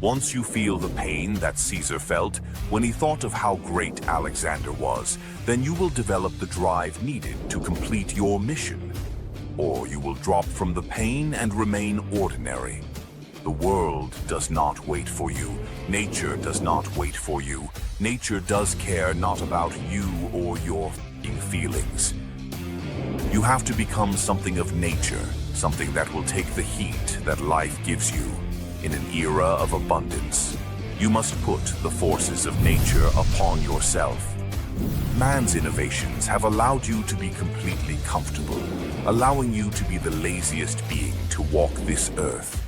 Once you feel the pain that Caesar felt when he thought of how great Alexander was, then you will develop the drive needed to complete your mission. Or you will drop from the pain and remain ordinary. The world does not wait for you. Nature does not wait for you. Nature does care not about you or your feelings. You have to become something of nature, something that will take the heat that life gives you. In an era of abundance, you must put the forces of nature upon yourself. Man's innovations have allowed you to be completely comfortable, allowing you to be the laziest being to walk this earth.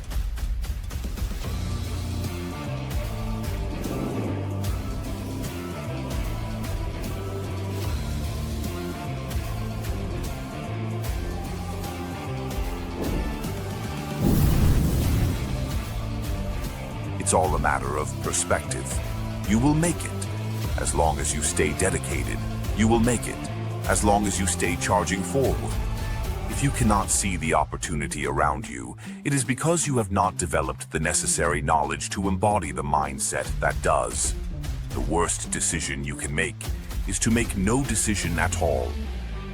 It's all a matter of perspective. You will make it. As long as you stay dedicated, you will make it. As long as you stay charging forward. If you cannot see the opportunity around you, it is because you have not developed the necessary knowledge to embody the mindset that does. The worst decision you can make is to make no decision at all.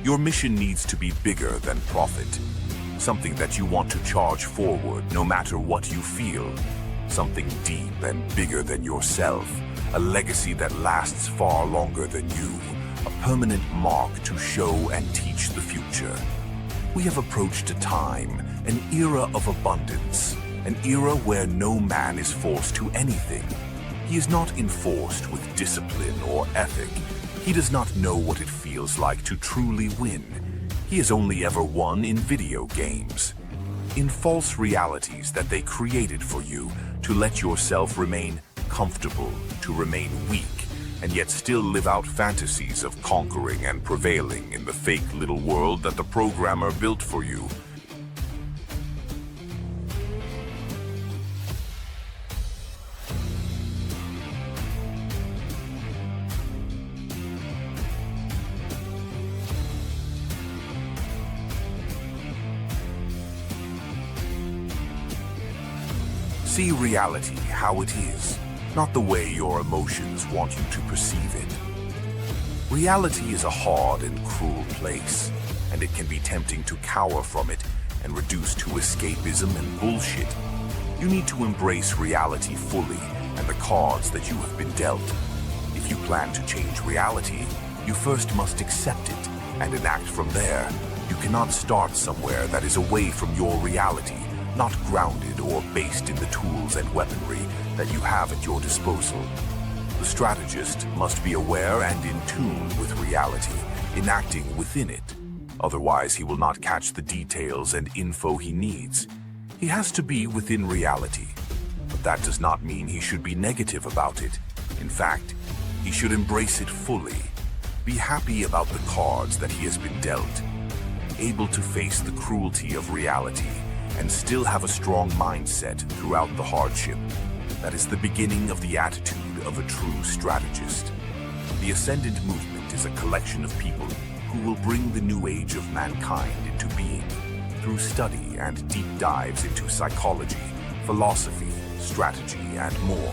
Your mission needs to be bigger than profit. Something that you want to charge forward no matter what you feel. Something deep and bigger than yourself, a legacy that lasts far longer than you, a permanent mark to show and teach the future. We have approached a time, an era of abundance, an era where no man is forced to anything. He is not enforced with discipline or ethic. He does not know what it feels like to truly win. He has only ever won in video games. In false realities that they created for you to let yourself remain comfortable, to remain weak, and yet still live out fantasies of conquering and prevailing in the fake little world that the programmer built for you. See reality how it is, not the way your emotions want you to perceive it. Reality is a hard and cruel place, and it can be tempting to cower from it and reduce to escapism and bullshit. You need to embrace reality fully and the cards that you have been dealt. If you plan to change reality, you first must accept it and enact from there. You cannot start somewhere that is away from your reality, not grounded or based in the tools and weaponry that you have at your disposal. The strategist must be aware and in tune with reality, enacting within it. Otherwise, he will not catch the details and info he needs. He has to be within reality, but that does not mean he should be negative about it. In fact, he should embrace it fully. Be happy about the cards that he has been dealt, able to face the cruelty of reality, and still have a strong mindset throughout the hardship. That is the beginning of the attitude of a true strategist. The Ascendant Movement is a collection of people who will bring the new age of mankind into being through study and deep dives into psychology, philosophy, strategy, and more,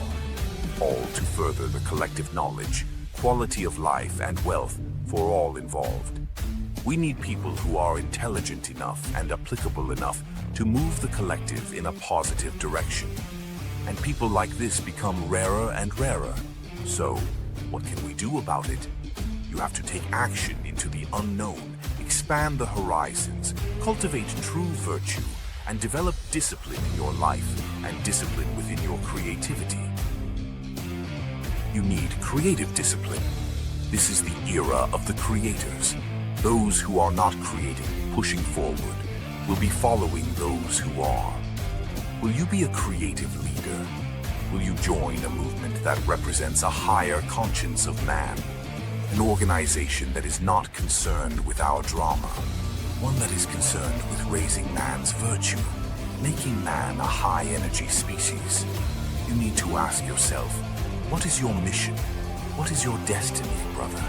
all to further the collective knowledge, quality of life, and wealth for all involved. We need people who are intelligent enough and applicable enough to move the collective in a positive direction. And people like this become rarer and rarer. So, what can we do about it? You have to take action into the unknown, expand the horizons, cultivate true virtue, and develop discipline in your life and discipline within your creativity. You need creative discipline. This is the era of the creators. Those who are not creating, pushing forward, will be following those who are. Will you be a creative leader? Will you join a movement that represents a higher conscience of man? An organization that is not concerned with our drama. One that is concerned with raising man's virtue, making man a high-energy species. You need to ask yourself, what is your mission? What is your destiny, brother?